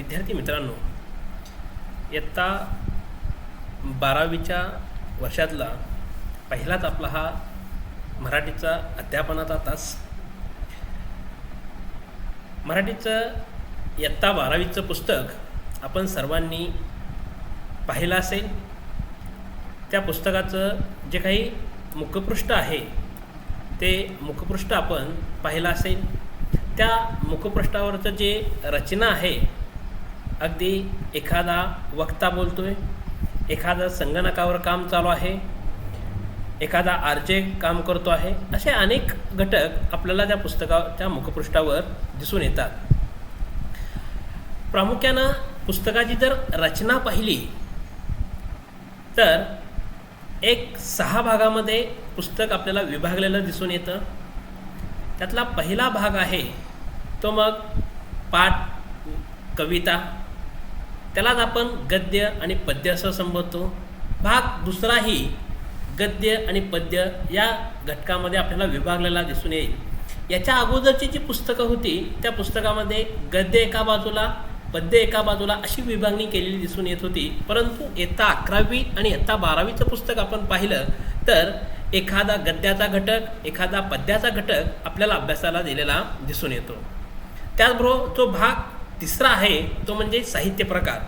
विद्यार्थी मित्रांनो, इयत्ता 12वीच्या वर्षातला पहिलाच आपला हा मराठीचा अध्यापनाचा तास. मराठीचं इयत्ता 12वीचं पुस्तक आपण सर्वांनी पाहिलं असेल. त्या पुस्तकाचं जे काही मुखपृष्ठ आहे ते मुखपृष्ठ आपण पाहिलं असेल. त्या मुखपृष्ठावरचं जे रचना आहे, अगदी एखादा वक्ता बोलतोय, एखादा संगणकावर काम चालू आहे, एखादा आरजे काम करतो आहे, असे अनेक घटक आपल्याला त्या पुस्तकाच्या मुखपृष्ठावर दिसून येतात. प्रामुख्यानं पुस्तकाची जर रचना पाहिली तर एक 6 भागामध्ये पुस्तक आपल्याला विभागलेलं दिसून येतं. त्यातला पहिला भाग आहे तो मग पाठ कविता, त्यालाच आपण गद्य आणि पद्य असं संबोधतो. भाग दुसराही गद्य आणि पद्य या घटकामध्ये आपल्याला विभागलेला दिसून येईल. याच्या अगोदरची जी पुस्तकं होती त्या पुस्तकामध्ये गद्य एका बाजूला, पद्य एका बाजूला अशी विभागणी केलेली दिसून येत होती. परंतु इयत्ता 11वी आणि इयत्ता 12वीचं पुस्तक आपण पाहिलं तर एखादा गद्याचा घटक, एखादा पद्याचा घटक आपल्याला अभ्यासाला दिलेला दिसून येतो. त्याचबरोबर जो भाग तिसरा आहे तो म्हणजे साहित्य प्रकार.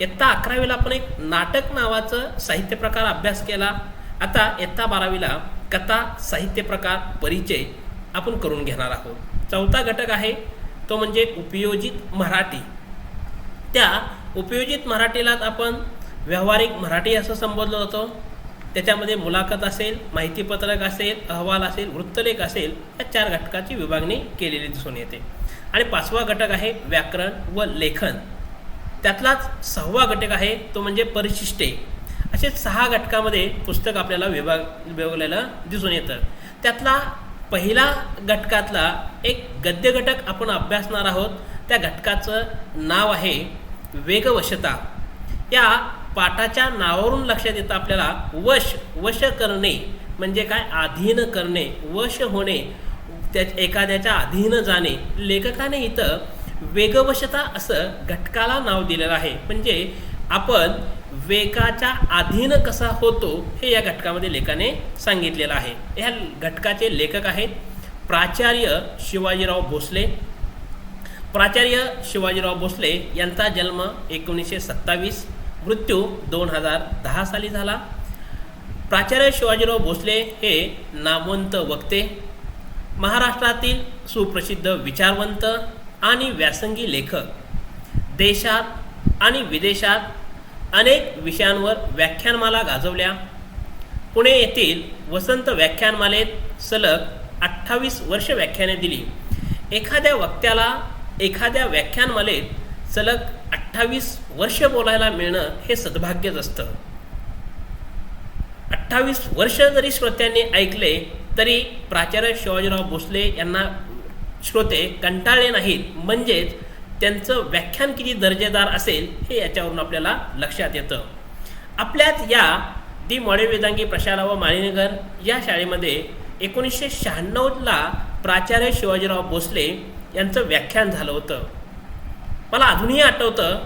इयत्ता 11वीला आपण एक नाटक नावाचं साहित्य प्रकार अभ्यास केला. आता इयत्ता 12वीला कथा साहित्य प्रकार परिचय आपण करून घेणार आहोत. चौथा घटक आहे तो म्हणजे उपयोजित मराठी. त्या उपयोजित मराठीलाच आपण व्यावहारिक मराठी असं संबोधलं जातं. त्याच्यामध्ये मुलाखत असेल, माहितीपत्रक असेल, अहवाल असेल, वृत्तलेख असेल, या 4 घटकाची विभागणी केलेली दिसून येते. आणि 5वा घटक आहे व्याकरण व लेखन. त्यातलाच 6वा घटक आहे तो म्हणजे परिशिष्टे. असे 6 घटकामध्ये पुस्तक आपल्याला विभागलेलं दिसून येतं. त्यातला पहिला घटकातला एक गद्य घटक आपण अभ्यासणार आहोत. त्या घटकाचं नाव आहे वेगवशता. या पाठाच्या नावावरून लक्षात येतं आपल्याला वश करणे म्हणजे काय, अधीन करणे, वश होणे, त्या एखाद्याच्या अधीन जाणे. लेखकाने इथं वेगवशता असं घटकाला नाव दिलेलं आहे. म्हणजे आपण वेगाच्या अधीन कसा होतो हे या घटकामध्ये लेखकाने सांगितलेलं आहे. ह्या घटकाचे लेखक आहेत प्राचार्य शिवाजीराव भोसले. प्राचार्य शिवाजीराव भोसले यांचा जन्म 1927, मृत्यू 2010 साली झाला. प्राचार्य शिवाजीराव भोसले हे नामवंत वक्ते, महाराष्ट्रातील सुप्रसिद्ध विचारवंत आणि व्यासंगी लेखक. देशात आणि विदेशात अनेक विषयांवर व्याख्यानमाला गाजवल्या. पुणे येथील वसंत व्याख्यानमालेत सलग 28 वर्ष व्याख्याने दिली. एखाद्या वक्त्याला एखाद्या व्याख्यानमालेत सलग 28 वर्ष बोलायला मिळणं हे सद्भाग्यच असतं. 28 वर्ष जरी श्रोत्यांनी ऐकले तरी प्राचार्य शिवाजीराव भोसले यांना श्रोते कंटाळले नाहीत. म्हणजेच त्यांचं व्याख्यान किती दर्जेदार असेल हे याच्यावरून आपल्याला लक्षात येतं. आपल्याच या दी मॉडेल वेदांगी प्रशाला व माळीनगर या शाळेमध्ये 1996ला प्राचार्य शिवाजीराव भोसले यांचं व्याख्यान झालं होतं. मला अजूनही आठवतं,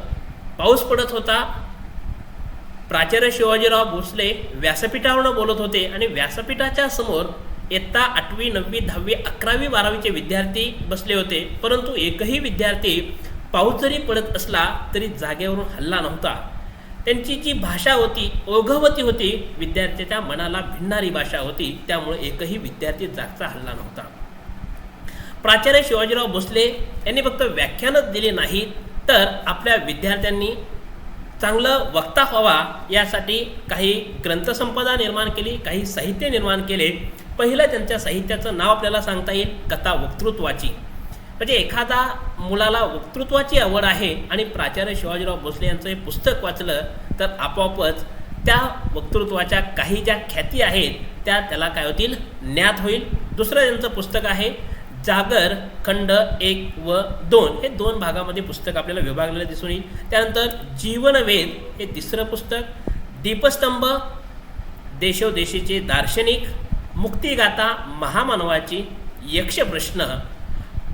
पाऊस पडत होता. प्राचार्य शिवाजीराव भोसले व्यासपीठावरून बोलत होते आणि व्यासपीठाच्या समोर इयत्ता 8वी, 9वी, 10वी, 11वी, 12वीचे विद्यार्थी बसले होते. परंतु एकही विद्यार्थी पाऊस जरी पडत असला तरी जागेवरून हलला नव्हता. त्यांची जी भाषा होती ओघवती होती, विद्यार्थ्याच्या मनाला भिडणारी भाषा होती. त्यामुळे एकही विद्यार्थी जागचा हलला नव्हता. प्राचार्य शिवाजीराव भोसले यांनी फक्त व्याख्यानच दिले नाहीत तर आपल्या विद्यार्थ्यांनी चांगलं वक्ता व्हावा यासाठी काही ग्रंथसंपदा निर्माण केली, काही साहित्य निर्माण केले. पहिलं त्यांच्या साहित्याचं नाव आपल्याला सांगता येईल कथा वक्तृत्वाची. म्हणजे एखादा मुलाला वक्तृत्वाची आवड आहे आणि प्राचार्य शिवाजीराव भोसले यांचं हे पुस्तक वाचलं तर आपोआपच त्या वक्तृत्वाच्या काही ज्या ख्याती आहेत त्या त्याला काय होतील, ज्ञात होईल. दुसरं त्यांचं पुस्तक आहे जागर खंड 1 व 2. हे 2 भागामध्ये पुस्तक आपल्याला विभागलेलं दिसून येईल. त्यानंतर जीवनवेद हे 3रं पुस्तक, दीपस्तंभ देशोदेशीचे दार्शनिक, मुक्तिगाथा महामानवाची, यक्षप्रश्न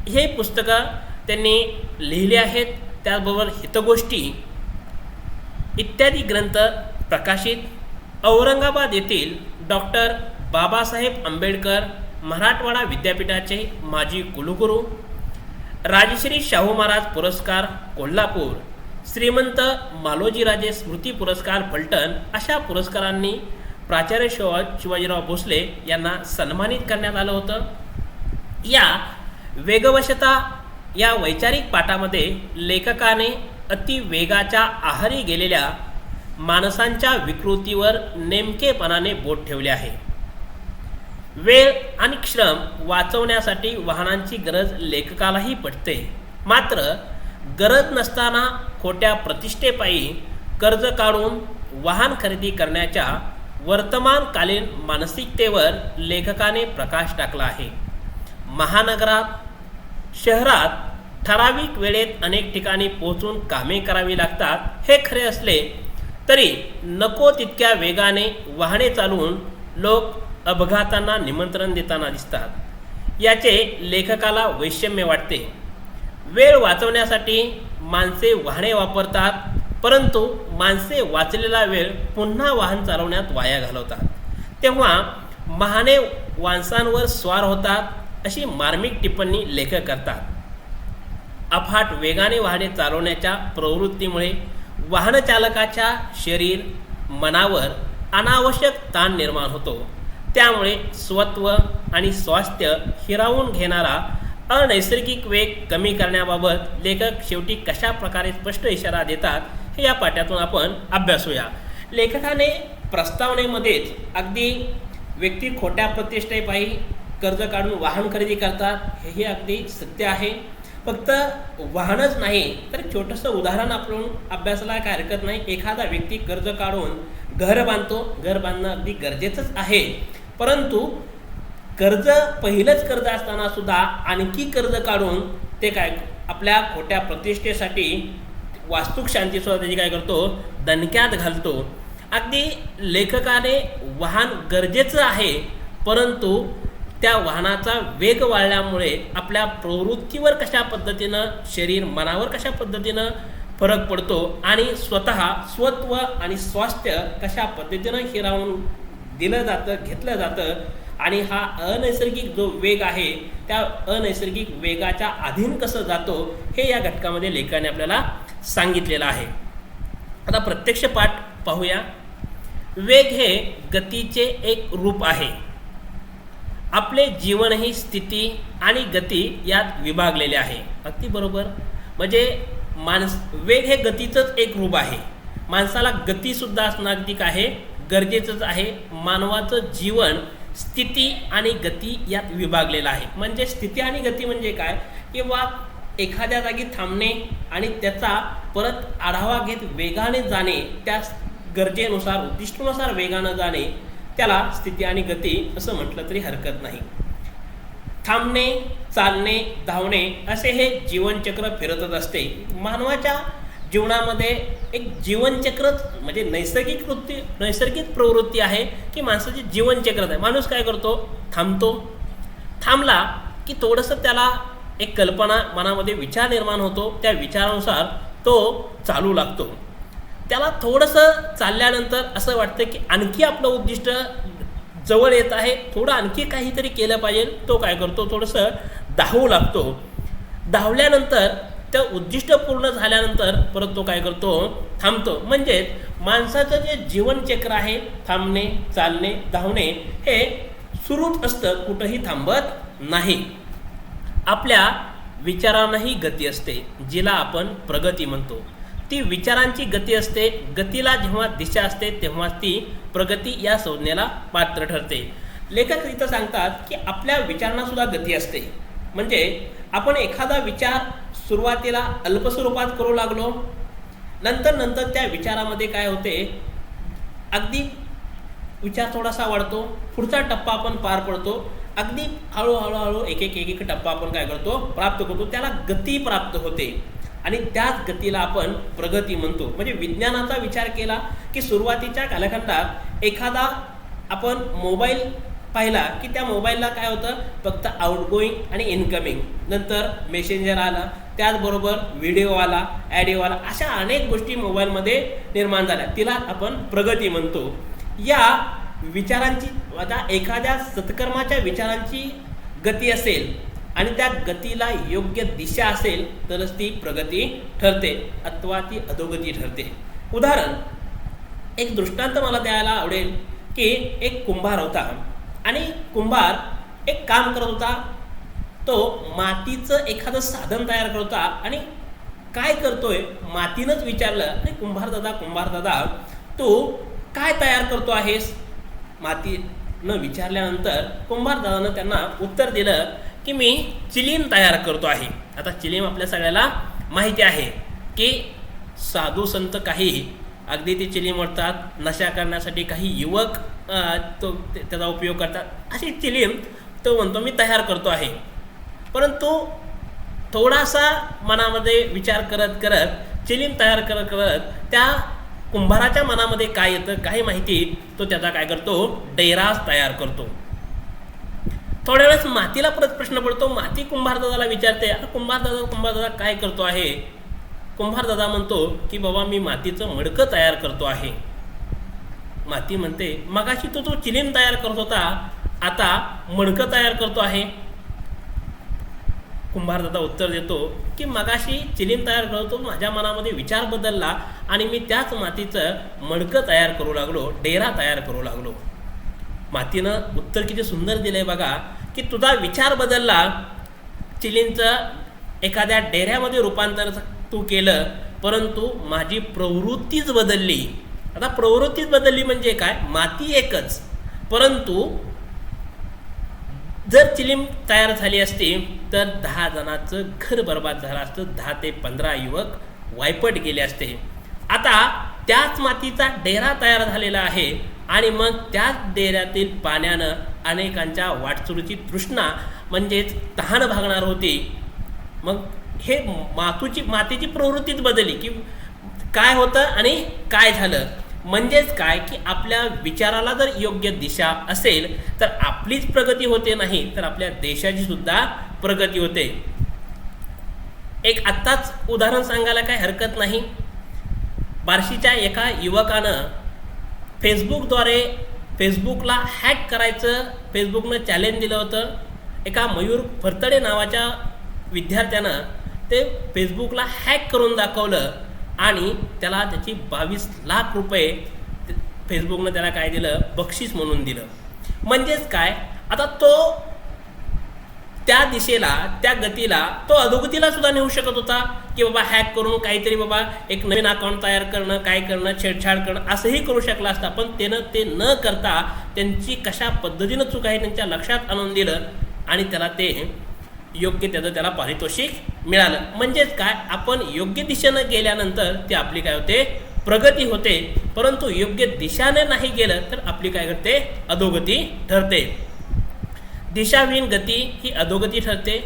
हे पुस्तकं त्यांनी लिहिले आहेत. त्याचबरोबर हितगोष्टी इत्यादी ग्रंथ प्रकाशित औरंगाबाद येथील डॉक्टर बाबासाहेब आंबेडकर मराठवाडा विद्यापीठाचे माजी कुलगुरू, राजश्री शाहू महाराज पुरस्कार कोल्हापूर, श्रीमंत मालोजीराजे स्मृती पुरस्कार फलटण अशा पुरस्कारांनी प्राचार्य शिवाजीराव भोसले यांना सन्मानित करण्यात आलं होतं. या वेगवशता या वैचारिक पाठामध्ये लेखकाने अतिवेगाच्या आहारी गेलेल्या माणसांच्या विकृतीवर नेमकेपणाने बोट ठेवले आहे. वेळ आणि श्रम वाचवण्यासाठी वाहनांची गरज लेखकालाही पडते, मात्र गरज नसताना खोट्या प्रतिष्ठेपायी कर्ज काढून वाहन खरेदी करण्याच्या वर्तमानकालीन मानसिकतेवर लेखकाने प्रकाश टाकला आहे. महानगरात, शहरात ठराविक वेळेत अनेक ठिकाणी पोहोचून कामे करावी लागतात हे खरे असले तरी नको तितक्या वेगाने वाहने चालवून लोक अपघातांना निमंत्रण देताना दिसतात. याचे लेखकाला वैषम्य वाटते. वेळ वाचवण्यासाठी माणसे वाहने वापरतात, परंतु माणसे वाचलेला वेळ पुन्हा वाहन चालवण्यात वाया घालवतात. तेव्हा वाहने माणसांवर स्वार होतात अशी मार्मिक टिप्पणी लेखक करतात. अफाट वेगाने वाहने चालवण्याच्या प्रवृत्तीमुळे वाहनचालकाच्या शरीर मनावर अनावश्यक ताण निर्माण होतो. त्यामुळे स्वत्व आणि स्वास्थ्य हिरावून घेणारा अनैसर्गिक वेग कमी करण्याबाबत लेखक शेवटी कशा प्रकारे स्पष्ट इशारा देतात हे या पाठातून आपण अभ्यासूया. लेखकाने प्रस्तावनेमध्येच अगदी व्यक्ती खोट्या प्रतिष्ठेपायी कर्ज काढून वाहन खरेदी करतात हे अगदी सत्य आहे. फक्त वाहनच नाही तर छोटंसं उदाहरण आपण अभ्यासाला काय हरकत नाही. एखादा व्यक्ती कर्ज काढून घर बांधतो, घर बांधणं अगदी गरजेचंच आहे, परंतु कर्ज पहिलंच कर्ज असताना सुद्धा आणखी कर्ज काढून ते काय आपल्या खोट्या प्रतिष्ठेसाठी वास्तुक शांतीसुद्धा त्याची काय करतो, दणक्यात घालतो. अगदी लेखकाने वाहन गरजेचं आहे, परंतु त्या वाहनाचा वेग वाढल्यामुळे आपल्या प्रवृत्तीवर कशा पद्धतीनं, शरीर मनावर कशा पद्धतीनं फरक पडतो आणि स्वतः स्वत्व आणि स्वास्थ्य कशा पद्धतीनं हिरावून दिलं जातं, घेतलं जातं आणि हा अनैसर्गिक जो वेग आहे त्या अनैसर्गिक वेगाच्या अधीन कसं जातो हे या घटकामध्ये लेखकाने आपल्याला सांगितलेलं आहे. आता प्रत्यक्ष पाठ पाहूया. वेग हे गतीचे एक रूप आहे. आपले जीवनही स्थिती आणि गती यात विभागलेले आहे. अगदी बरोबर. म्हणजे वेग हे गतीचंच एक रूप आहे. माणसाला गतीसुद्धा असणं अगदी काय आहे, गरजेचंच आहे. मानवाचं जीवन स्थिती आणि गती यात विभागलेलं आहे. म्हणजे स्थिती आणि गती म्हणजे काय, किंवा एखाद्या जागी थांबणे आणि त्याचा परत आढावा घेत वेगाने जाणे, त्या गरजेनुसार उद्दिष्टानुसार वेगानं जाणे, त्याला स्थिती आणि गती असं म्हटलं तरी हरकत नाही. थांबणे, चालणे, धावणे असे हे जीवनचक्र फिरतच असते. मानवाच्या जीवनामध्ये एक जीवनचक्रच म्हणजे नैसर्गिक प्रवृत्ती आहे की माणसाचे जीवनचक्रच आहे. माणूस काय करतो, थांबतो. थांबला की थोडंसं त्याला एक कल्पना मनामध्ये विचार निर्माण होतो, त्या विचारानुसार तो चालू लागतो. त्याला थोडंसं चालल्यानंतर असं वाटतं की आणखी आपलं उद्दिष्ट जवळ येत आहे, थोडं आणखी काहीतरी केलं पाहिजे. तो काय करतो, थोडंसं धावू लागतो. धावल्यानंतर त्या उद्दिष्ट पूर्ण झाल्यानंतर परत तो काय करतो, थांबतो. म्हणजेच माणसाचं जे जीवनचक्र आहे, थांबणे, चालणे, धावणे हे सुरूच असतं, कुठंही थांबत नाही. आपल्या विचारांनाही गती असते, जिला आपण प्रगती म्हणतो. ती विचारांची गती असते. गतीला जेव्हा दिशा असते तेव्हा ती प्रगती या संज्ञेला पात्र ठरते. लेखक इथं सांगतात की आपल्या विचारांना सुद्धा गती असते. म्हणजे आपण एखादा विचार सुरुवातीला अल्प स्वरूपात करू लागलो, नंतर त्या विचारामध्ये काय होते, अगदी विचार थोडासा वाढतो, पुढचा टप्पा आपण पार पडतो, अगदी हळूहळू एक टप्पा आपण काय करतो, प्राप्त करतो. त्याला गती प्राप्त होते आणि त्याच गतीला आपण प्रगती म्हणतो. म्हणजे विज्ञानाचा विचार केला की सुरुवातीच्या कालखंडात एखादा आपण मोबाईल पाहिला की त्या मोबाईलला काय होतं, फक्त आउटगोईंग आणि इनकमिंग, नंतर मेसेंजर आला, त्याचबरोबर व्हिडिओ आला, ॲडिओ आला, अशा अनेक गोष्टी मोबाईलमध्ये निर्माण झाल्या. तिला आपण प्रगती म्हणतो. या विचारांची, आता एखाद्या सत्कर्माच्या विचारांची गती असेल आणि त्या गतीला योग्य दिशा असेल तरच ती प्रगती ठरते अथवा ती अधोगती ठरते. उदाहरण, एक दृष्टांत मला द्यायला आवडेल की एक कुंभार होता आणि कुंभार एक काम करत होता. तो मातीचं एखादं साधन तयार करत होता आणि काय करतोय मातीनंच विचारलं, आणि कुंभार दादा तू काय तयार करतो आहेस? मातीनं विचारल्यानंतर कुंभार दादानं त्यांना उत्तर दिलं की मी चिलीम तयार करतो आहे. आता चिलीम आपल्या सगळ्याला माहिती आहे की साधू संत काही अगदी ते चिलीम ओढतात, नशा करण्यासाठी काही युवक त्याचा उपयोग करतात. अशी चिलीम तो म्हणतो मी तयार करतो आहे. परंतु थोडासा मनामध्ये विचार करत करत चिलीम तयार करत करत त्या कुंभाराच्या मनामध्ये काय येतं, काही माहिती, तो त्याचा काय करतो, डेराज तयार करतो. थोड्या वेळेस मातीला परत प्रश्न पडतो. माती कुंभारदादाला विचारते, अरे कुंभारदादा काय करतो आहे? कुंभारदादा म्हणतो की बाबा मी मातीचं मडकं तयार करतो आहे. माती म्हणते मगाशी तो चिलीम तयार करत होता, आता मडकं तयार करतो आहे. कुंभारदादा उत्तर देतो की मगाशी चिलीम तयार करतो, माझ्या मनामध्ये विचार बदलला आणि मी त्याच मातीचं मडकं तयार करू लागलो, डेरा तयार करू लागलो. मातीनं उत्तर किती सुंदर दिलंय बघा की तुझा विचार बदलला, चिलींचं एखाद्या डेऱ्यामध्ये रूपांतर तू केलं, परंतु माझी प्रवृत्तीच बदलली. आता प्रवृत्तीच बदलली म्हणजे काय, माती एकच, परंतु जर चिलीम तयार झाली असती तर 10 जणांचं घर बर्बाद झालं असतं, 10 ते 15 युवक वायपट गेले असते. आता त्याच मातीचा डेरा तयार झालेला आहे आणि मग त्याच डेऱ्यातील पाण्यानं अनेकांच्या वाटसुरूची तृष्णा म्हणजेच तहान भागणार होती. मग हे मातीची प्रवृत्तीच बदलली की काय होतं आणि काय झालं. म्हणजेच काय की आपल्या विचाराला जर योग्य दिशा असेल तर आपलीच प्रगती होते, नाही तर आपल्या देशाची सुद्धा प्रगती होते. एक आत्ताच उदाहरण सांगायला काही हरकत नाही. बार्शीच्या एका युवकानं फेसबुकला हॅक करायचं फेसबुकनं चॅलेंज दिलं होतं. एका मयूर फरतडे नावाच्या विद्यार्थ्यानं ते फेसबुकला हॅक करून दाखवलं आणि त्याला त्याची 22 लाख रुपये फेसबुकनं त्याला काय दिलं, बक्षीस म्हणून दिलं. म्हणजेच काय, आता तो त्या दिशेला, त्या गतीला, तो अधोगतीला सुद्धा नेऊ शकत होता की बाबा हॅक करून काहीतरी बाबा एक नवीन अकाउंट तयार करणं, काय करणं, छेडछाड करणं, असंही करू शकला असता. पण त्यानं ते न करता त्यांची कशा पद्धतीनं चूक आहे त्यांच्या लक्षात आणून दिलं आणि त्याला ते योग्य त्याला पारितोषिक मिळालं. म्हणजेच काय, आपण योग्य दिशेनं गेल्यानंतर ते आपली काय होते, प्रगती होते. परंतु योग्य दिशाने नाही गेलं तर आपली काय करते, अधोगती ठरते. दिशाविहीन गती ही अधोगती ठरते.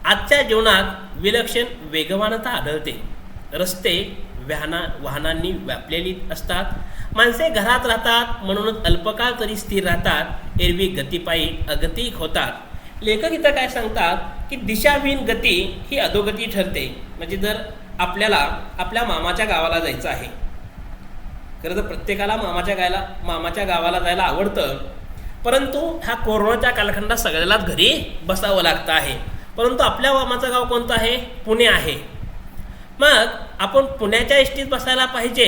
आजच्या जीवनात विलक्षण वेगवानता आढळते. रस्ते वाहनांनी व्यापलेली असतात. माणसे घरात राहतात म्हणूनच अल्पकाळ तरी स्थिर राहतात, एरवी गतीपायी अगतिक होतात. लेखक इथं काय सांगतात की दिशाविहीन गती ही अधोगती ठरते. म्हणजे जर आपल्याला आपल्या मामाच्या गावाला जायचं आहे, खरं तर प्रत्येकाला मामाच्या गावाला जायला आवडतं, परंतु ह्या कोरोनाच्या कालखंडात सगळ्यालाच घरी बसावं लागतं आहे. परंतु आपल्या मामाचं गाव कोणतं आहे, पुणे आहे. मग आपण पुण्याच्या एसटीत बसायला पाहिजे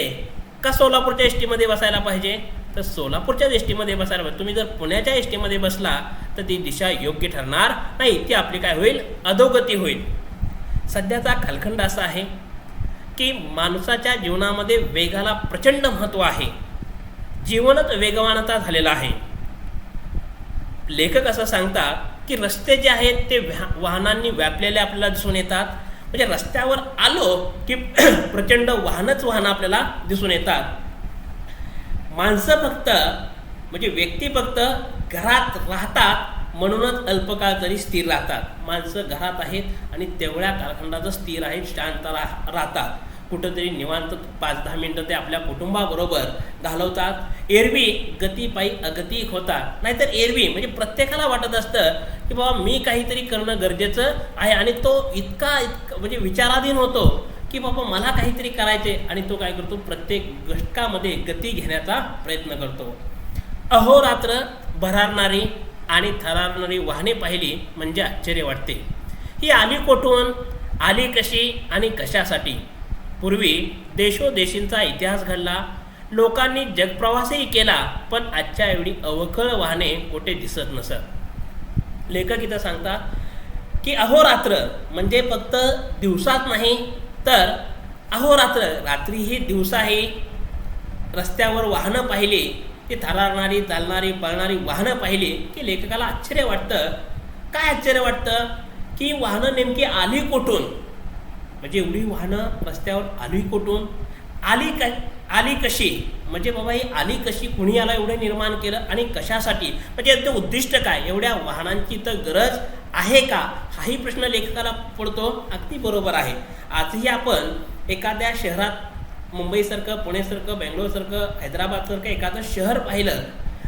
का सोलापूरच्या एसटीमध्ये बसायला पाहिजे, तर सोलापूरच्या एसटीमध्ये बसायला पाहिजे. तुम्ही जर पुण्याच्या एसटीमध्ये बसला तर ती दिशा योग्य ठरणार नाही, ती आपली काय होईल, अधोगती होईल. सध्याचा कालखंड असा आहे की माणसाच्या जीवनामध्ये वेगाला प्रचंड महत्त्व आहे. जीवनच वेगवानता झालेलं आहे. लेखक असं सांगतात की रस्ते जे आहेत ते वाहनांनी व्यापलेले आपल्याला दिसून येतात. म्हणजे रस्त्यावर आलो की प्रचंड वाहनं आपल्याला दिसून येतात. माणसं फक्त म्हणजे व्यक्ती फक्त घरात राहतात म्हणूनच अल्पकाळ तरी स्थिर राहतात. माणसं घरात आहेत आणि तेवढ्या कालखंडाचं स्थिर आहेत, शांत राहतात. कुठंतरी निवांत 5-10 मिनटं ते आपल्या कुटुंबाबरोबर घालवतात. एरवी गतीपायी अगतिक होतात. नाहीतर एरवी म्हणजे प्रत्येकाला वाटत असतं की बाबा मी काहीतरी करणं गरजेचं आहे, आणि तो इतका म्हणजे विचाराधीन होतो की बाबा मला काहीतरी करायचे, आणि तो काय करतो, प्रत्येक घटकामध्ये गती घेण्याचा प्रयत्न करतो. अहोरात्र भरारणारी आणि थरारणारी वाहने पाहिली म्हणजे आश्चर्य वाटते. ही आली कोठून, आली कशी आणि कशासाठी? पूर्वी देशोदेशींचा इतिहास घडला, लोकांनी जगप्रवासही केला, पण आजच्या एवढी अवखळ वाहने कुठे दिसत नसत. लेखक इथं सांगतात की अहोरात्र म्हणजे फक्त दिवसात नाही, तर अहोरात्र रात्रीही दिवसाही रस्त्यावर वाहनं पाहिली, ती थरारणारी चालणारी पळणारी वाहनं पाहिली की लेखकाला आश्चर्य वाटतं. काय आश्चर्य वाटतं की वाहनं नेमकी आली कुठून, म्हणजे एवढी वाहनं रस्त्यावर आली कुठून, आली कशी, म्हणजे बाबा ही आली कशी, कुणी याला एवढं निर्माण केलं आणि कशासाठी, म्हणजे याचं उद्दिष्ट काय, एवढ्या वाहनांची तर गरज आहे का, हाही प्रश्न लेखकाला पडतो. अगदी बरोबर आहे. आजही आपण एखाद्या शहरात मुंबईसारखं, पुणेसारखं, बेंगलोरसारखं, हैदराबादसारखं एखादं शहर पाहिलं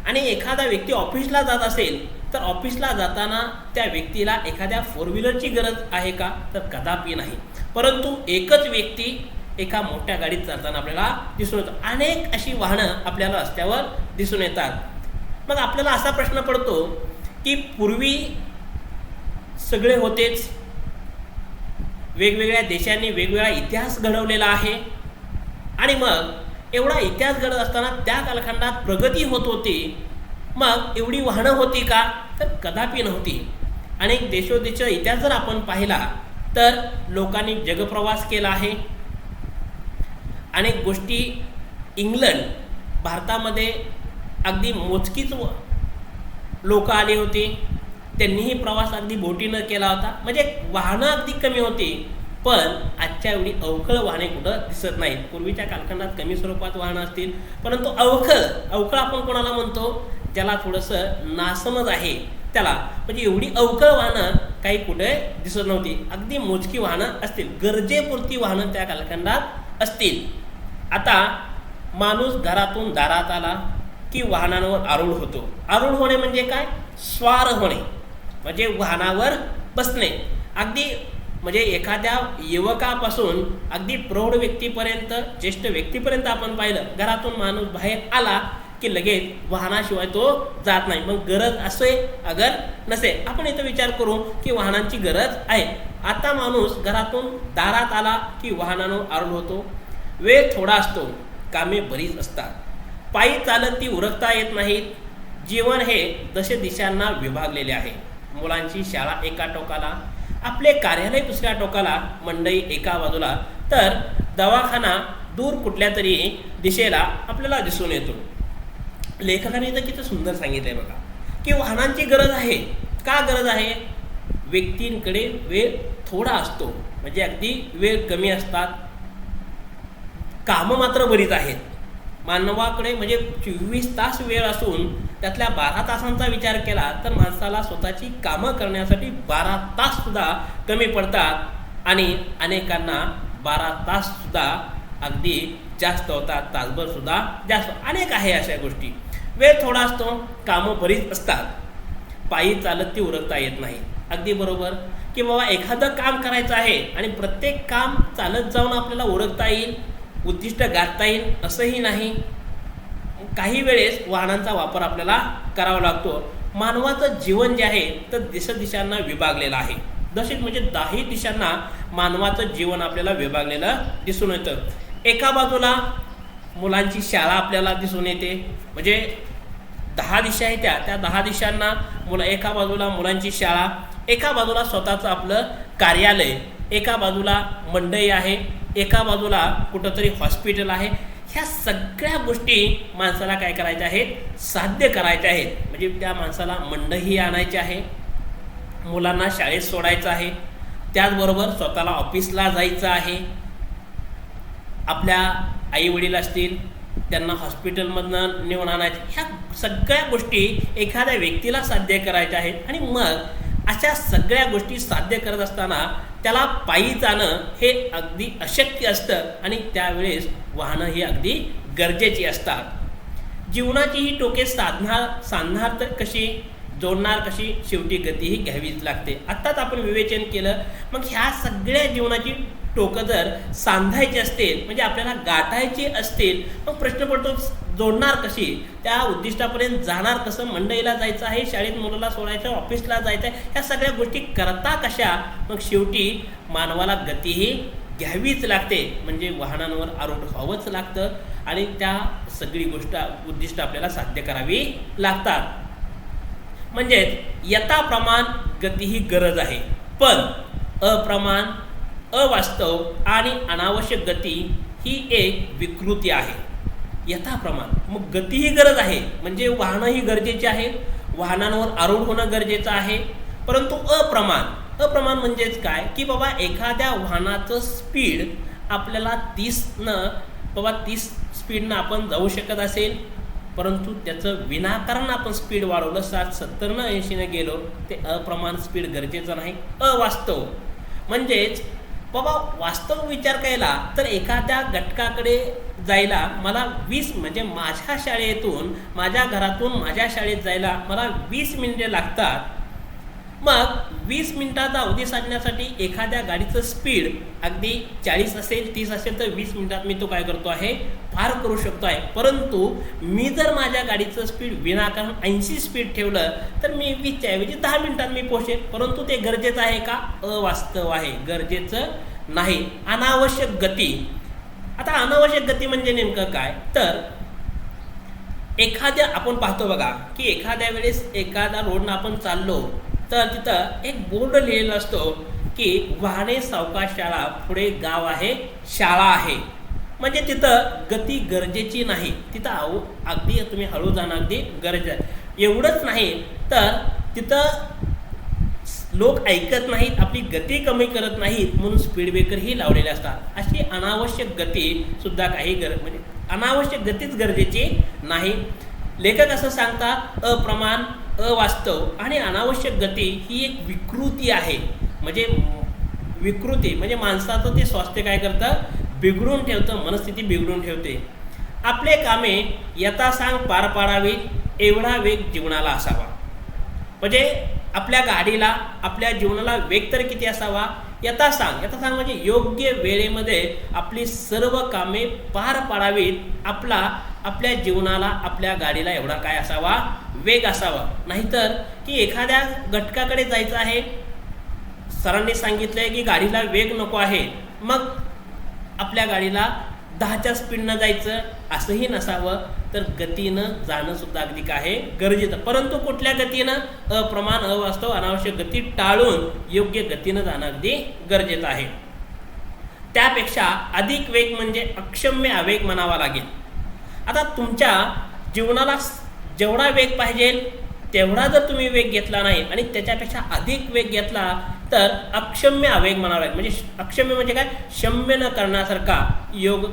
आणि एखादा व्यक्ती ऑफिसला जात असेल, तर ऑफिसला जाताना त्या व्यक्तीला एखाद्या 4 व्हीलरची गरज आहे का, तर कदापि नाही. परंतु एकच व्यक्ती एका मोठ्या गाडीत चालताना आपल्याला दिसून येतं. अनेक अशी वाहनं आपल्याला रस्त्यावर दिसून येतात. मग आपल्याला असा प्रश्न पडतो की पूर्वी सगळे होतेच, वेगवेगळ्या देशांनी वेगवेगळा इतिहास घडवलेला आहे, आणि मग एवढा इतिहास घडत असताना त्या कालखंडात प्रगती होत होती, मग एवढी वाहनं होती का, तर कदापि नव्हती. अनेक देशोदेशाचा इतिहास जर आपण पाहिला तर लोकांनी जगप्रवास केला आहे. अनेक गोष्टी इंग्लंड, भारतामध्ये अगदी मोजकीच लोक आली होती, त्यांनीही प्रवास अगदी बोटीनं केला होता, म्हणजे वाहनं अगदी कमी होती. पण आजच्या एवढी अवखळ वाहने कुठं दिसत नाहीत. पूर्वीच्या कालखंडात कमी स्वरूपात वाहनं असतील, परंतु अवखळ आपण कोणाला म्हणतो, ज्याला थोडंसं नासमज आहे त्याला, म्हणजे एवढी अवखळ वाहनं काही कुठे दिसत नव्हती. अगदी मोजकी वाहनं असतील, गरजेपुरती वाहनं त्या कालखंडात असतील. आता माणूस घरातून दारात आला की वाहनांवर आरूढ होतो. आरूढ होणे म्हणजे काय, स्वार होणे, म्हणजे वाहनावर बसणे. अगदी म्हणजे एखाद्या युवकापासून अगदी प्रौढ व्यक्तीपर्यंत, ज्येष्ठ व्यक्तीपर्यंत आपण पाहिलं, घरातून माणूस बाहेर आला की लगेच वाहनाशिवाय तो जात नाही. मग गरज असे अगर नसे, आपण इथं विचार करू की वाहनांची गरज आहे. आता माणूस घरातून दारात आला की वाहनांवर आरूढ होतो. वेळ थोडा असतो, कामे बरीच असतात, पायी चालत ती उरकता येत नाहीत. जीवन हे दश दिशांना विभागलेले आहे. मुलांची शाळा एका टोकाला, आपले कार्यालय दुसऱ्या टोकाला, मंडई एका बाजूला, तर दवाखाना दूर कुठल्या तरी दिशेला आपल्याला दिसून येतो. लेखकाने इथं किती सुंदर सांगितलंय बघा की वाहनांची गरज आहे. का गरज आहे, व्यक्तींकडे वेळ थोडा असतो, म्हणजे अगदी वेळ कमी असतात, कामं मात्र बरीच आहेत. मानवाकडे म्हणजे 24 तास वेळ असून त्यातल्या 12 तासांचा विचार केला तर माणसाला स्वतःची कामं करण्यासाठी 12 ताससुद्धा कमी पडतात, आणि अनेकांना 12 ताससुद्धा अगदी जास्त होतात, तासभरसुद्धा जास्त. अनेक आहे अशा गोष्टी. वेळ थोडा असतो, कामं बरीच असतात, पायी चालत ती उरकता येत नाही. अगदी बरोबर की बाबा एखादं काम करायचं आहे आणि प्रत्येक काम चालत जाऊन आपल्याला उरकता येईल, उद्दिष्ट गाठता येईल असंही नाही. काही वेळेस वाहनांचा वापर आपल्याला करावा लागतो. मानवाचं जीवन जे आहे तर दिशांना विभागलेलं आहे. दशेत म्हणजे 10 दिशांना मानवाचं जीवन आपल्याला विभागलेलं दिसून येतं. एका बाजूला मुलांची शाळा आपल्याला दिसून येते, म्हणजे 10 दिशा आहेत, त्या 10 दिशांना एका बाजूला मुलांची शाळा, एका बाजूला स्वतःचं आपलं कार्यालय, एका बाजूला मंडई आहे, एका बाजूला कुठंतरी हॉस्पिटल आहे. ह्या सगळ्या गोष्टी माणसाला काय करायच्या आहेत, साध्य करायच्या आहेत. म्हणजे त्या माणसाला मंडई आणायची आहे, मुलांना शाळेत सोडायचं आहे, त्याचबरोबर स्वतःला ऑफिसला जायचं आहे, आपल्या आईवडील असतील त्यांना हॉस्पिटलमधनं नेऊन आणायचं. ह्या सगळ्या गोष्टी एखाद्या व्यक्तीला साध्य करायच्या आहेत. आणि मग अशा सगळ्या गोष्टी साध्य करत असताना त्याला पायी जाणं हे अगदी अशक्य असतं आणि त्यावेळेस वाहनं ही अगदी गरजेची असतात. जीवनाची ही टोके सांधणार तर कशी, जोडणार कशी, शेवटी गती ही घ्यावीच लागते. आत्ताच आपण विवेचन केलं. मग ह्या सगळ्या जीवनाची टोकं जर सांधायची असतील म्हणजे आपल्याला गाठायची असतील, मग प्रश्न पडतो जोडणार कशी, त्या उद्दिष्टापर्यंत जाणार कसं, मंडईला जायचं आहे, शाळेत मुलाला सोडायचं, ऑफिसला जायचं आहे, ह्या सगळ्या गोष्टी करता कशा. मग शेवटी मानवाला गतीही घ्यावीच लागते म्हणजे वाहनांवर आरूढ व्हावंच लागतं आणि त्या सगळी उद्दिष्ट आपल्याला साध्य करावी लागतात. म्हणजेच यथाप्रमाण गती ही गरज आहे, पण अप्रमाण, अवास्तव आणि अनावश्यक गती ही एक विकृती आहे. यथाप्रमाण मग गती ही गरज आहे म्हणजे वाहनं ही गरजेची आहेत, वाहनांवर आरूढ होणं गरजेचं आहे. परंतु अप्रमाण म्हणजेच काय की बाबा एखाद्या वाहनाचं स्पीड आपल्याला 30 स्पीडनं आपण जाऊ शकत असेल, परंतु त्याचं विनाकारण आपण स्पीड वाढवलं, 60-70 80 गेलो, ते अप्रमाण स्पीड गरजेचं नाही. अवास्तव म्हणजेच बाबा वास्तव विचार केला तर एखाद्या घटकाकडे जायला मला 20 म्हणजे माझ्या शाळेतून, माझ्या घरातून माझ्या शाळेत जायला मला 20 मिनिटे लागतात. मग 20 मिनिटाचा अवधी साधण्यासाठी एखाद्या गाडीचं स्पीड अगदी 40 असेल, 30 असेल तर 20 मिनिटात मी तो काय करतो आहे, पार करू शकतो आहे. परंतु मी जर माझ्या गाडीचं स्पीड विनाकारण 80 स्पीड ठेवलं तर मी 20च्या ऐवजी 10 मिनिटात मी पोहोचेन. परंतु ते गरजेचं आहे का, अवास्तव आहे, गरजेचं नाही. अनावश्यक गती. आता अनावश्यक गती म्हणजे नेमकं काय तर एखाद्या आपण पाहतो बघा की एखाद्या वेळेस एखादा रोडनं आपण चाललो तर तिथं एक बोर्ड लिहिलेला असतो की वाहने सावकाश शाळा, पुढे गाव आहे, शाळा आहे. म्हणजे तिथं गती गरजेची नाही, तिथं अगदी तुम्ही हळू जाणं अगदी गरजेचं आहे. एवढंच नाही तर तिथं लोक ऐकत नाहीत, आपली गती कमी करत नाहीत म्हणून स्पीड ब्रेकरही लावलेले असतात. अशी अनावश्यक गती सुद्धा काही म्हणजे अनावश्यक गतीच गरजेची नाही. लेखक असं सांगतात अप्रमाण, अवास्तव आणि अनावश्यक गती ही एक विकृती आहे. म्हणजे विकृती म्हणजे माणसाचं ते स्वास्थ्य काय करतं, बिघडून ठेवतं, मनस्थिती बिघडून ठेवते. आपले कामे यथासांग पार पाडावी एवढा वेग जीवनाला असावा. म्हणजे आपल्या गाडीला, आपल्या जीवनाला वेग तर किती असावा, यथासांग म्हणजे योग्य वेळेमध्ये आपली सर्व कामे पार पाडावीत. आपल्या जीवनाला, आपल्या गाडीला एवढा काय असावा, वेग असावा. नाहीतर की एखाद्या घटकाकडे जायचं आहे, सरांनी सांगितलंय की गाडीला वेग नको आहे, मग आपल्या गाडीला 10च्या स्पीडनं जायचं असंही नसावं. तर गतीनं जाणं सुद्धा अगदी काय आहे, गरजेचं. परंतु कुठल्या गतीनं, अप्रमाण, अवास्तव, अनावश्यक गती टाळून योग्य गतीनं जाणं अगदी गरजेचं आहे. त्यापेक्षा अधिक वेग म्हणजे अक्षम्य आवेग म्हणावा लागेल. आता तुमच्या जीवनाला जेवढा वेग पाहिजे तेवढा जर तुम्ही वेग घेतला नाही आणि त्याच्यापेक्षा अधिक वेग घेतला तर अक्षम्य आवेग म्हणावा लागेल. म्हणजे अक्षम्य म्हणजे काय, क्षम्य न करण्यासारखा योग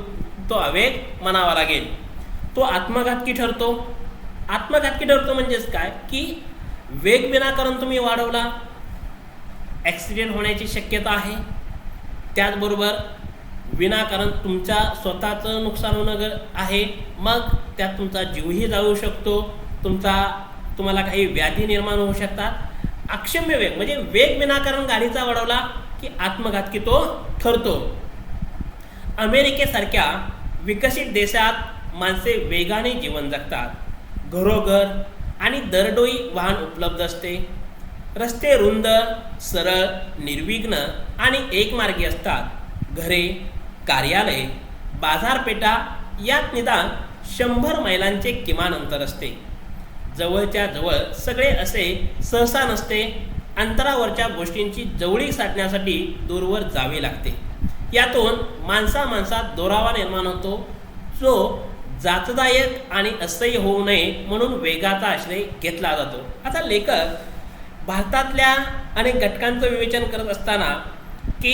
तो आवेग म्हणावा लागेल. तो आत्मघातकी ठरतो. आत्मघातकी ठरतो म्हणजेच काय की वेग विनाकारण तुम्ही वाढवला, ॲक्सिडेंट होण्याची शक्यता आहे. त्याचबरोबर विनाकारण तुमच्या स्वतःचं नुकसान होणं आहे, मग त्यात तुमचा जीवही जाऊ शकतो, तुम्हाला काही व्याधी निर्माण होऊ शकतात. अक्षम्य वेग म्हणजे वेग विनाकारण गाडीचा वाढवला की आत्मघातकी तो ठरतो. अमेरिकेसारख्या विकसित देशात माणसे वेगाने जीवन जगतात. घरोघर आणि दरडोई वाहन उपलब्ध असते. रस्ते रुंद, सरळ, निर्विघ्न आणि एकमार्गी असतात. घरे, कार्यालय, बाजारपेठा यात निदान 100 मैलांचे किमान अंतर असते. जवळच्या जवळ सगळे असे सहसा नसते. अंतरावरच्या गोष्टींची जवळीक साधण्यासाठी दूरवर जावे लागते. यातून माणसात दुरावा निर्माण होतो, जो जातदायक आणि असह्य होऊ नये म्हणून वेगाचा आश्रय घेतला जातो. आता लेखक भारतातल्या अनेक घटकांचं विवेचन करत असताना की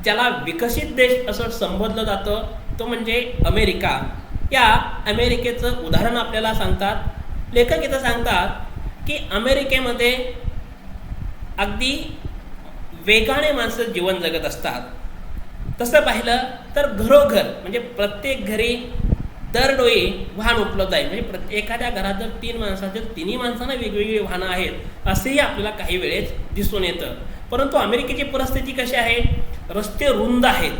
ज्याला विकसित देश असं संबोधलं जातं तो म्हणजे अमेरिका. या अमेरिकेचं उदाहरण आपल्याला सांगतात. लेखक इथं सांगतात की अमेरिकेमध्ये अगदी वेगाने माणसं जीवन जगत असतात. तसं पाहिलं तर घरोघर म्हणजे प्रत्येक घरी दरडोई वाहन उपलब्ध आहे. म्हणजे एखाद्या घरात जर 3 माणसं असतील, तिन्ही माणसांना वेगवेगळी वाहनं आहेत असंही आपल्याला काही वेळेस दिसून येतं. परंतु अमेरिकेची परिस्थिती कशी आहे? रस्ते रुंद आहेत,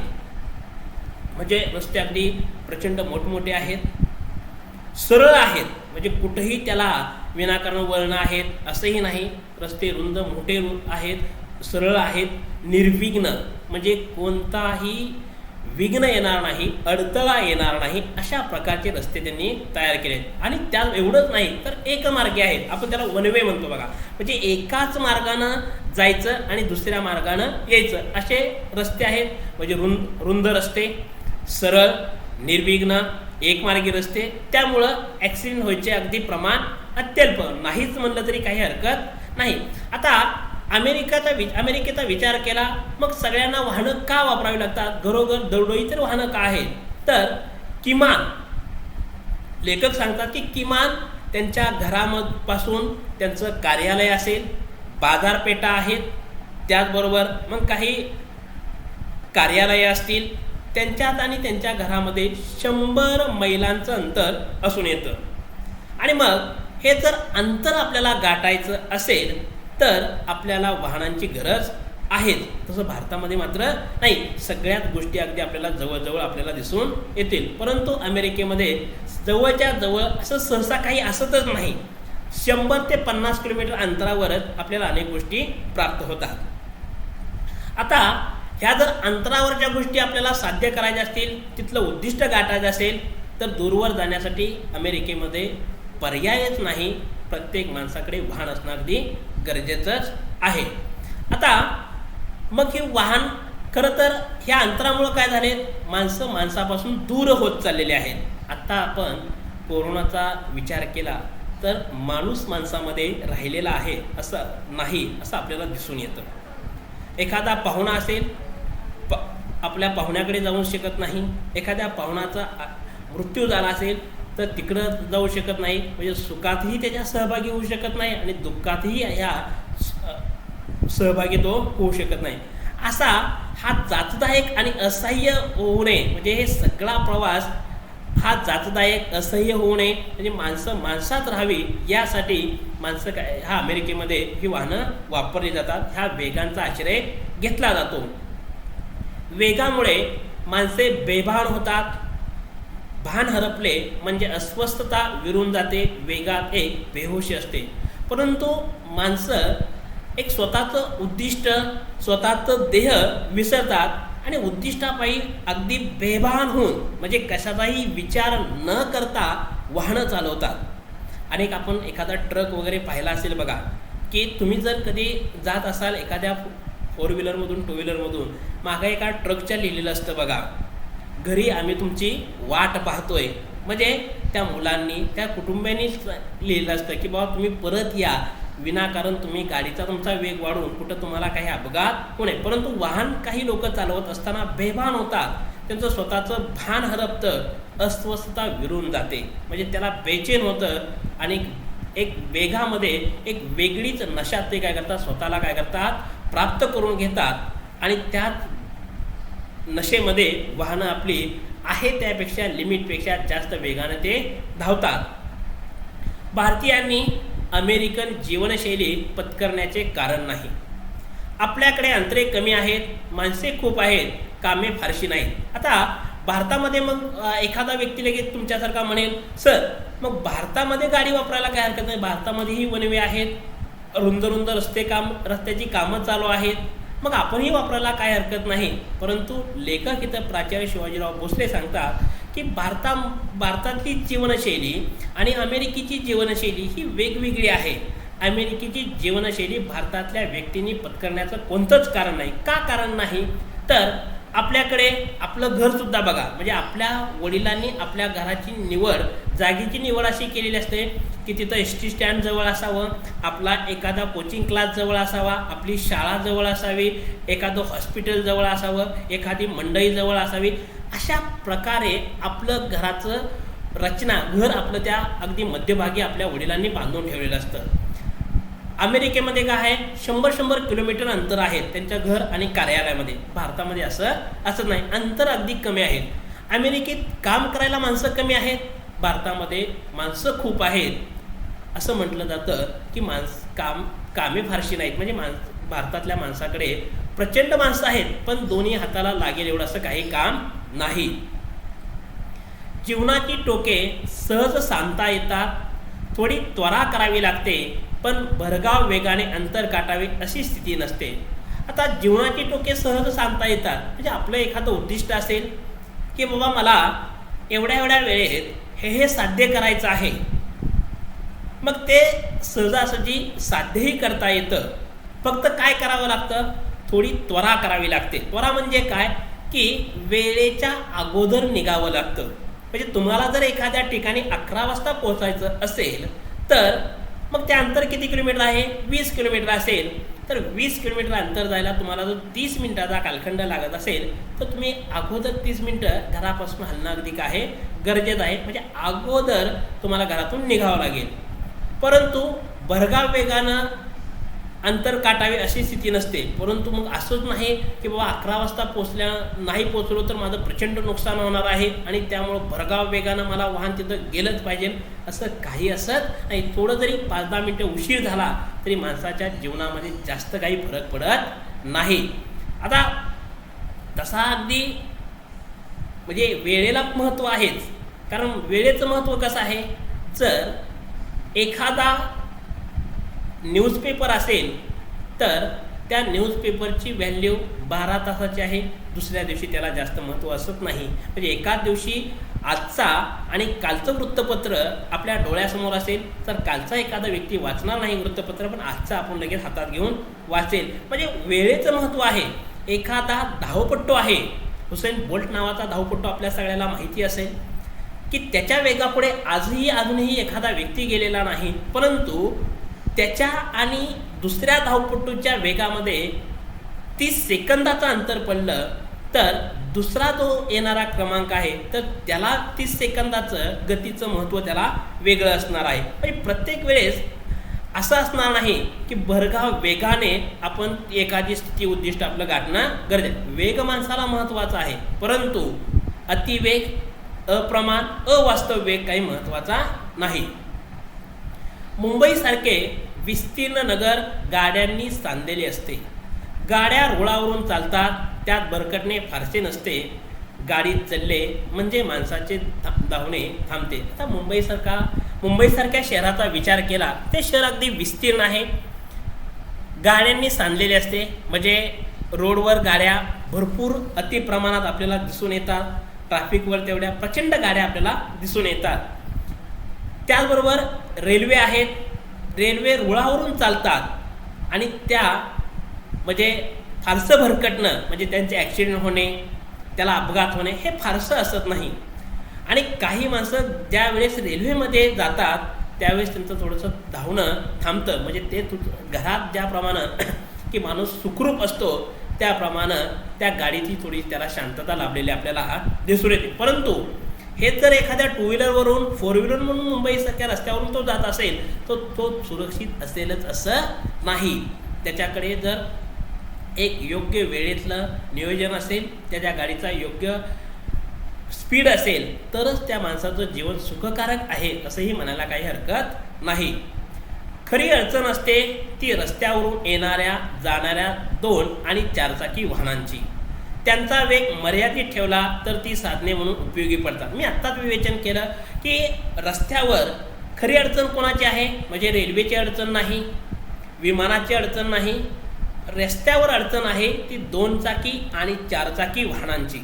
म्हणजे रस्ते अगदी प्रचंड मोठमोठे आहेत, सरळ आहेत, म्हणजे कुठेही त्याला विनाकारण वळणं आहेत असंही नाही. रस्ते रुंद मोठे आहेत, सरळ आहेत, निर्विघ्न म्हणजे कोणताही विघ्न येणार नाही, अडथळा येणार नाही अशा प्रकारचे रस्ते त्यांनी तयार केले आहेत. आणि त्या एवढंच नाही तर एकमार्गी आहेत, आपण त्याला वन वे म्हणतो बघा, म्हणजे एकाच मार्गानं जायचं आणि दुसऱ्या मार्गानं यायचं असे रस्ते आहेत. म्हणजे रुंद रस्ते, सरळ, निर्विघ्न, एकमार्गी रस्ते, त्यामुळं ॲक्सिडेंट व्हायचे अगदी प्रमाण अत्यल्प, नाहीच म्हणलं तरी काही हरकत नाही. आता अमेरिकेचा विचार केला, मग सगळ्यांना वाहनं का वापरावी लागतात? घरोघर दरडोई तर वाहनं का आहेत? तर किमान लेखक सांगतात की किमान त्यांच्या घरापासून त्यांचं कार्यालय असेल, बाजारपेठा आहेत, त्याचबरोबर मग काही कार्यालये असतील, त्यांच्यात आणि त्यांच्या घरामध्ये 100 मैलांचं अंतर असून येतं. आणि मग हे जर अंतर आपल्याला गाठायचं असेल तर आपल्याला वाहनांची गरज आहे. तसं भारतामध्ये मात्र नाही, सगळ्याच गोष्टी अगदी आपल्याला जवळजवळ आपल्याला दिसून येतील. परंतु अमेरिकेमध्ये जवळच्या जवळ असं सहसा काही असतच नाही. 100 ते 50 किलोमीटर अंतरावरच आपल्याला अनेक गोष्टी प्राप्त होतात. आता ह्या जर अंतरावरच्या गोष्टी आपल्याला साध्य करायच्या असतील, तिथलं उद्दिष्ट गाठायचं असेल तर दूरवर जाण्यासाठी अमेरिकेमध्ये पर्यायच नाही, प्रत्येक माणसाकडे वाहन असणं अगदी गरजेचंच आहे. आता मग हे वाहन खरं तर ह्या अंतरामुळं काय झाले, माणसं माणसापासून दूर होत चाललेले आहेत. आता आपण कोरोनाचा विचार केला तर माणूस माणसामध्ये राहिलेला आहे असं नाही, असं आपल्याला दिसून येतं. एखादा पाहुणा असेल, आपल्या पाहुण्याकडे जाऊ शकत नाही. एखाद्या पाहुणाचा मृत्यू झाला असेल तर तिकडं जाऊ शकत नाही, म्हणजे सुखातही त्याच्या सहभागी होऊ शकत नाही आणि दुःखातही ह्या सहभागी तो होऊ शकत नाही. असा हा जाचदायक आणि असह्य होऊ नये, म्हणजे हे सगळा प्रवास हा जाचदायक असह्य होऊ नये, म्हणजे माणसं माणसात राहावी यासाठी माणसं काय ह्या अमेरिकेमध्ये ही वाहनं वापरली जातात. ह्या वेगांचा आश्रय घेतला जातो. वेगामुळे माणसे बेभान होतात. भान हरपले म्हणजे अस्वस्थता विरून जाते, वेगात एक बेहोशी असते. परंतु माणसं एक स्वतःचं उद्दिष्ट, स्वतःचं देह विसरतात आणि उद्दिष्टापायी अगदी बेभान होऊन म्हणजे कशाचाही विचार न करता वाहनं चालवतात. अनेक आपण एखादा ट्रक वगैरे पाहिला असेल बघा, की तुम्ही जर कधी जात असाल एखाद्या 4 व्हीलरमधून 2 व्हीलरमधून, मागे एका ट्रकच्या लिहिलेलं असतं बघा, घरी आम्ही तुमची वाट पाहतोय. म्हणजे त्या मुलांनी, त्या कुटुंबियांनी लिहिलं असतं की बाबा तुम्ही परत या, विनाकारण तुम्ही गाडीचा तुमचा वेग वाढवून कुठं तुम्हाला काही अपघात होऊ नये. परंतु वाहन काही लोक चालवत असताना बेभान होतात, त्यांचं स्वतःचं भान हरपतं, अस्वस्थता विरून जाते, म्हणजे त्याला बेचैन होतं आणि एक वेगामध्ये एक वेगळीच नशा ते काय करतात, स्वतःला काय करतात, प्राप्त करून घेतात आणि त्यात नशेमध्ये वाहनं आपली आहे त्यापेक्षा लिमिटपेक्षा जास्त वेगाने ते धावतात. भारतीयांनी अमेरिकन जीवनशैली पत्करण्याचे कारण नाही. आपल्याकडे अंतरे कमी आहेत, माणसे खूप आहेत, कामे फारशी नाहीत. आता भारतामध्ये मग एखादा व्यक्ती लगेच तुमच्यासारखा म्हणेल, सर मग भारतामध्ये गाडी वापरायला काय हरकत नाही, भारतामध्येही वनवे आहेत, रुंद रुंद रस्त्याची कामं चालू आहेत, मग आपणही वापरायला काय हरकत नाही. परंतु लेखक इथं प्राचार्य शिवाजीराव भोसले सांगतात की भारतातली जीवनशैली आणि अमेरिकेची जीवनशैली ही वेगवेगळी आहे. अमेरिकेची जीवनशैली भारतातल्या व्यक्तींनी पत्करण्याचं कोणतंच कारण नाही. का कारण नाही तर आपल्याकडे आपलं घरसुद्धा बघा, म्हणजे आपल्या वडिलांनी आपल्या घराची निवड, जागेची निवड अशी केलेली असते की तिथं एसटी स्टँड जवळ असावं, आपला एखादा कोचिंग क्लास जवळ असावा, आपली शाळा जवळ असावी, एखादं हॉस्पिटल जवळ असावं, एखादी मंडई जवळ असावी. अशा प्रकारे आपलं घराचं रचना, घर आपलं त्या अगदी मध्यभागी आपल्या वडिलांनी बांधून ठेवलेलं असतं. अमेरिकेमध्ये काय आहे, 100 किलोमीटर अंतर आहे त्यांच्या घर आणि कार्यालयामध्ये. भारतामध्ये असं नाही, अंतर अगदी कमी आहे. अमेरिकेत काम करायला माणसं कमी आहेत, भारतामध्ये माणसं खूप आहेत. असं म्हटलं जातं की कामे फारशी नाहीत, म्हणजे भारतातल्या माणसाकडे प्रचंड माणसं आहेत, पण दोन्ही हाताला लागेल एवढं असं काही काम नाही. जीवनाची टोके सहज सांधता येतात, थोडी त्वरा करावी लागते, पण भरधाव वेगाने अंतर गाठावे अशी स्थिती नसते. आता जीवनाची टोके सहज सांधता येतात म्हणजे आपलं एखादं उद्दिष्ट असेल की बाबा मला एवढ्या वेळेत हे साध्य करायचं आहे, मग ते सहजासहजी साध्यही करता येतं. फक्त काय करावं लागतं, थोडी त्वरा करावी लागते. त्वरा म्हणजे काय की वेळेच्या अगोदर निघावं लागतं. म्हणजे तुम्हाला जर एखाद्या ठिकाणी 11 वाजता पोहोचायचं असेल तर मग ते अंतर किती किलोमीटर आहे, 20 किलोमीटर असेल तर 20 किलोमीटर अंतर जायला तुम्हाला जर 30 मिनिटाचा कालखंड लागत असेल तर तुम्ही अगोदर 30 मिनिटं घरापासून हलणं अगदी काय आहे, गरजेचं आहे. म्हणजे अगोदर तुम्हाला घरातून निघावं लागेल. परंतु भरधाव वेगानं अंतर काटावे अशी स्थिती नसते. परंतु मग असंच नाही की बाबा 11 वाजता नाही पोचलो तर माझं प्रचंड नुकसान होणार आहे आणि त्यामुळं भरधाव वेगानं मला वाहन तिथं गेलंच पाहिजे असं काही असत नाही. थोडं जरी 5-10 मिनटं उशीर झाला तरी माणसाच्या जीवनामध्ये जास्त काही फरक पडत नाही. आता तसा अगदी म्हणजे वेळेला महत्त्व आहेच, कारण वेळेचं महत्त्व कसं आहे, जर एखादा न्यूजपेपर असेल तर त्या न्यूजपेपरची व्हॅल्यू 12 तासाची आहे, दुसऱ्या दिवशी त्याला जास्त महत्त्व असत नाही. म्हणजे एकाच दिवशी आजचा आणि कालचं वृत्तपत्र आपल्या डोळ्यासमोर असेल तर कालचा एखादा व्यक्ती वाचणार नाही वृत्तपत्र, पण आजचा आपण लगेच हातात घेऊन वाचेल. म्हणजे वेळेचं महत्त्व आहे. एखादा धावपट्टू आहे, हुसेन बोल्ट नावाचा धावपट्टू आपल्या सगळ्याला माहिती असेल की त्याच्या वेगापुढे अजूनही एखादा व्यक्ती गेलेला नाही, परंतु त्याच्या आणि दुसऱ्या धावपट्टूच्या वेगामध्ये 30 सेकंदाचं अंतर पडलं तर दुसरा जो येणारा क्रमांक आहे तर त्याला 30 सेकंदाचं गतीचं महत्त्व त्याला वेगळं असणार आहे. म्हणजे प्रत्येक वेळेस असं असणार नाही की भरधाव वेगाने आपण एखादी स्थिती उद्दिष्ट आपलं गाठणं गरजेचं. वेग माणसाला महत्त्वाचा आहे, परंतु अतिवेग, अप्रमाण, अवास्तव वेग काही महत्त्वाचा नाही. मुंबईसारखे विस्तीर्ण नगर गाड्यांनी सांधलेले असते. गाड्या रुळावरून चालतात, त्यात भरकटणे फारसे नसते. गाडीत चालले म्हणजे माणसाचे धावणे थांबते. आता मुंबईसारख्या शहराचा विचार केला, ते शहर अगदी विस्तीर्ण आहे, गाड्यांनी सांधलेले असते. म्हणजे रोडवर गाड्या भरपूर अति प्रमाणात आपल्याला दिसून येतात. ट्रॅफिकवर तेवढ्या प्रचंड गाड्या आपल्याला दिसून येतात. त्याचबरोबर रेल्वे आहेत, रेल्वे रुळावरून चालतात आणि त्या म्हणजे फारसं भरकटणं म्हणजे त्यांचे ॲक्सिडेंट होणे, त्याला अपघात होणे हे फारसं असत नाही. आणि काही माणसं ज्यावेळेस रेल्वेमध्ये जातात त्यावेळेस त्यांचं थोडंसं धावणं थांबतं. म्हणजे ते घरात ज्याप्रमाणे की माणूस सुखरूप असतो त्याप्रमाणे त्या गाडीची थोडी त्याला शांतता लाभलेली आपल्याला दिसून येते. परंतु हेच जर एखाद्या 2 व्हीलरवरून 4 व्हीलर म्हणून मुंबईसारख्या रस्त्यावरून तो जात असेल तर तो सुरक्षित असेलच असं नाही. त्याच्याकडे जर एक योग्य वेळेतलं नियोजन असेल, त्याच्या गाडीचा योग्य स्पीड असेल तरच त्या माणसाचं जीवन सुखकारक आहे असंही म्हणायला काही हरकत नाही. खरी अडचण असते ती रस्त्यावरून येणाऱ्या जाणाऱ्या 2 आणि 4 चाकी वाहनांची. त्यांचा वेग मर्यादित ठेवला तर ती साधने म्हणून उपयोगी पडतात. मी आत्ताच विवेचन केलं की रस्त्यावर खरी अडचण कोणाची आहे, म्हणजे रेल्वेची अडचण नाही, विमानाची अडचण नाही, रस्त्यावर अडचण आहे ती 2 चाकी आणि 4 चाकी वाहनांची.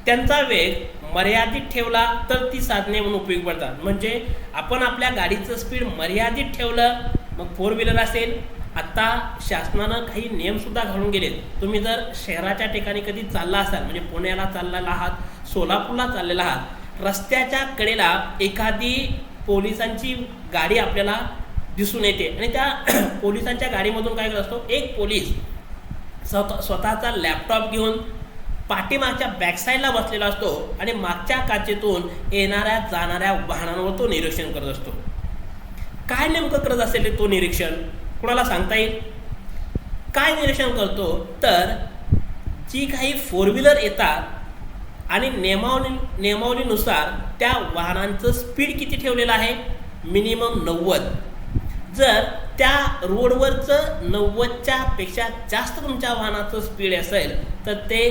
त्यांचा वेग मर्यादित ठेवला तर ती साधने म्हणून उपयोगी पडतात. म्हणजे आपण आपल्या गाडीचं स्पीड मर्यादित ठेवलं, मग 4 व्हीलर असेल. आत्ता शासनानं काही नियमसुद्धा घालून गेलेत. तुम्ही जर शहराच्या ठिकाणी कधी चालला असाल, म्हणजे पुण्याला चाललेला आहात, सोलापूरला चाललेला आहात, रस्त्याच्या कडेला एखादी पोलिसांची गाडी आपल्याला दिसून येते आणि त्या पोलिसांच्या गाडीमधून काय करत असतो, एक पोलीस स्वतःचा लॅपटॉप घेऊन पाठीमागच्या बॅकसाईडला बसलेला असतो आणि मागच्या काचेतून येणाऱ्या जाणाऱ्या वाहनांवर तो निरीक्षण करत असतो. काय नेमकं करत असेल तो निरीक्षण, कुणाला सांगता येईल? काय निरीक्षण करतो तर जी काही फोर व्हीलर येतात आणि नियमावलीनुसार त्या वाहनांचं स्पीड किती ठेवलेलं आहे? मिनिमम 90. जर त्या रोडवरचं 90च्या पेक्षा जास्त तुमच्या वाहनाचं स्पीड असेल तर ते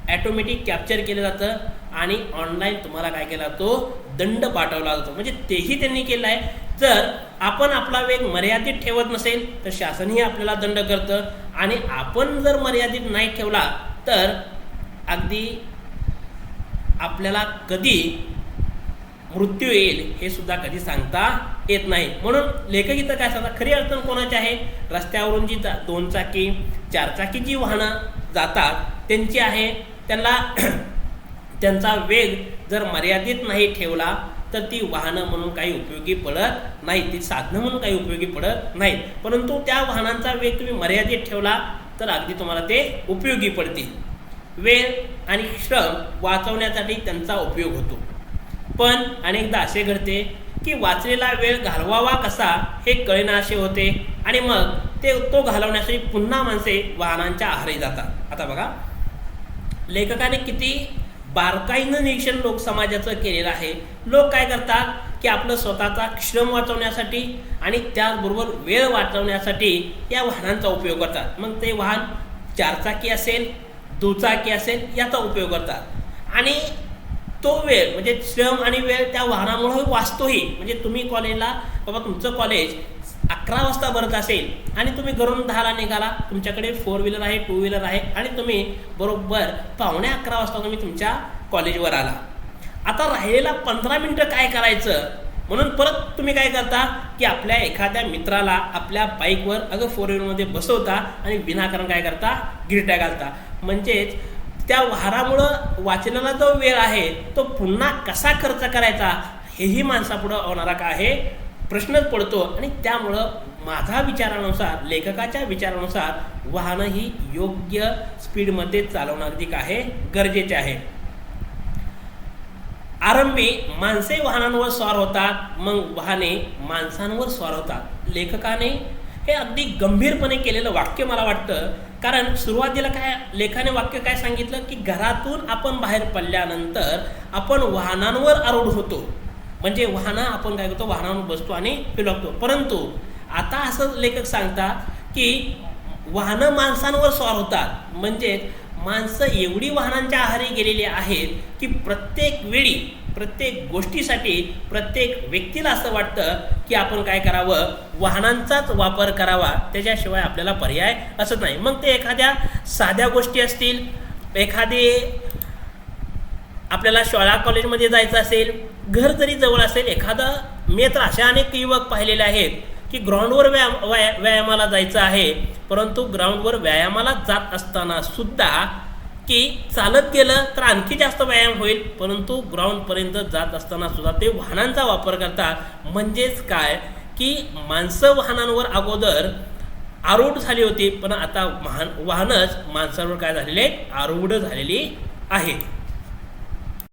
ॲटोमॅटिक कॅप्चर केलं जातं आणि ऑनलाईन तुम्हाला काय केला जातो? दंड पाठवला जातो. म्हणजे तेही त्यांनी केलं आहे. जर आपण आपला वेग मर्यादित ठेवत नसेल तर शासनही आपल्याला दंड करतं आणि आपण जर मर्यादित नाही ठेवला तर अगदी आपल्याला कधी मृत्यू येईल हे सुद्धा कधी सांगता येत नाही. म्हणून लेखक इथं काय सांगतात? खरी अडचण कोणाची आहे? रस्त्यावरून जी 2 चाकी 4 चाकी जी वाहनं जातात त्यांची आहे. त्यांना त्यांचा वेग जर मर्यादित नाही ठेवला तर ती वाहनं म्हणून काही उपयोगी पडत नाही, ती साधनं म्हणून काही उपयोगी पडत नाहीत. परंतु त्या वाहनांचा वेग तुम्ही मर्यादित ठेवला तर अगदी तुम्हाला ते उपयोगी पडतील. वेळ आणि श्रम वाचवण्यासाठी त्यांचा उपयोग होतो. पण अनेकदा असे घडते की वाचलेला वेळ घालवावा कसा हे कळेनासे होते आणि मग तो घालवण्यासाठी पुन्हा माणसे वाहनांच्या आहारी जातात. आता बघा, लेखकाने किती बारकाईनं निरीक्षण लोक समाजाचं केलेलं आहे. लोक काय करतात की आपलं स्वतःचा श्रम वाचवण्यासाठी आणि त्याचबरोबर वेळ वाचवण्यासाठी या वाहनांचा उपयोग करतात. मग ते वाहन 4 चाकी असेल, दुचाकी असेल याचा उपयोग करतात आणि तो वेळ म्हणजे श्रम आणि वेळ त्या वाहनामुळे वाचतोही. म्हणजे तुम्ही कॉलेजला बाबा तुमचं कॉलेज 11 वाजता भरत असेल आणि तुम्ही घरून 10ला निघाला, तुमच्याकडे 4 व्हीलर आहे, 2 व्हीलर आहे आणि तुम्ही बरोबर 11:15 वाजता तुम्ही तुमच्या कॉलेजवर आला. आता राहिलेला 15 मिनिटं काय करायचं म्हणून परत तुम्ही काय करता की आपल्या एखाद्या मित्राला आपल्या बाईकवर 4 व्हीलरमध्ये बसवता आणि विनाकारण काय करता? गिरट्या घालता. म्हणजेच त्या वाहनामुळं वाचलेला जो वेळ आहे तो पुन्हा कसा खर्च करायचा हेही माणसापुढं होणारा काय आहे? प्रश्नच पडतो. आणि त्यामुळं माझ्या विचारानुसार, लेखकाच्या विचारानुसार वाहनं ही योग्य स्पीडमध्ये चालवणं अगदी काय आहे? गरजेचे आहे. आरंभी माणसे वाहनांवर स्वार होतात, मग वाहने माणसांवर स्वार होतात. लेखकाने हे अगदी गंभीरपणे केलेलं वाक्य मला वाटतं. कारण सुरुवातीला काय लेखाने वाक्य काय सांगितलं की घरातून आपण बाहेर पडल्यानंतर आपण वाहनांवर आरूढ होतो. म्हणजे वाहनं आपण काय करतो? वाहनांवर बसतो आणि फिरवतो. परंतु आता असं लेखक सांगतात की वाहनं माणसांवर स्वार होतात. म्हणजे माणसं एवढी वाहनांच्या आहारी गेलेली आहेत की प्रत्येक वेळी, प्रत्येक गोष्टीसाठी, प्रत्येक व्यक्तीला असं वाटतं की आपण काय करावं? वाहनांचाच वापर करावा, त्याच्याशिवाय आपल्याला पर्याय असत नाही. मग ते एखाद्या साध्या गोष्टी असतील, एखादी आपल्याला शाळा कॉलेजमध्ये जायचं असेल, घर जरी जवळ असेल, एखादा मी तर अशा अनेक युवक पाहिलेले आहेत की ग्राउंडवर व्यायामाला जायचं आहे, परंतु ग्राउंडवर व्यायामाला जात असताना सुद्धा की चालत गेलं तर आणखी जास्त व्यायाम होईल, परंतु ग्राउंडपर्यंत जात असताना सुद्धा ते वाहनांचा वापर करतात. म्हणजेच काय की माणसं वाहनांवर अगोदर आरूढ झाली होती, पण आता वाहनच माणसांवर काय झालेले? आरूढ झालेली आहेत.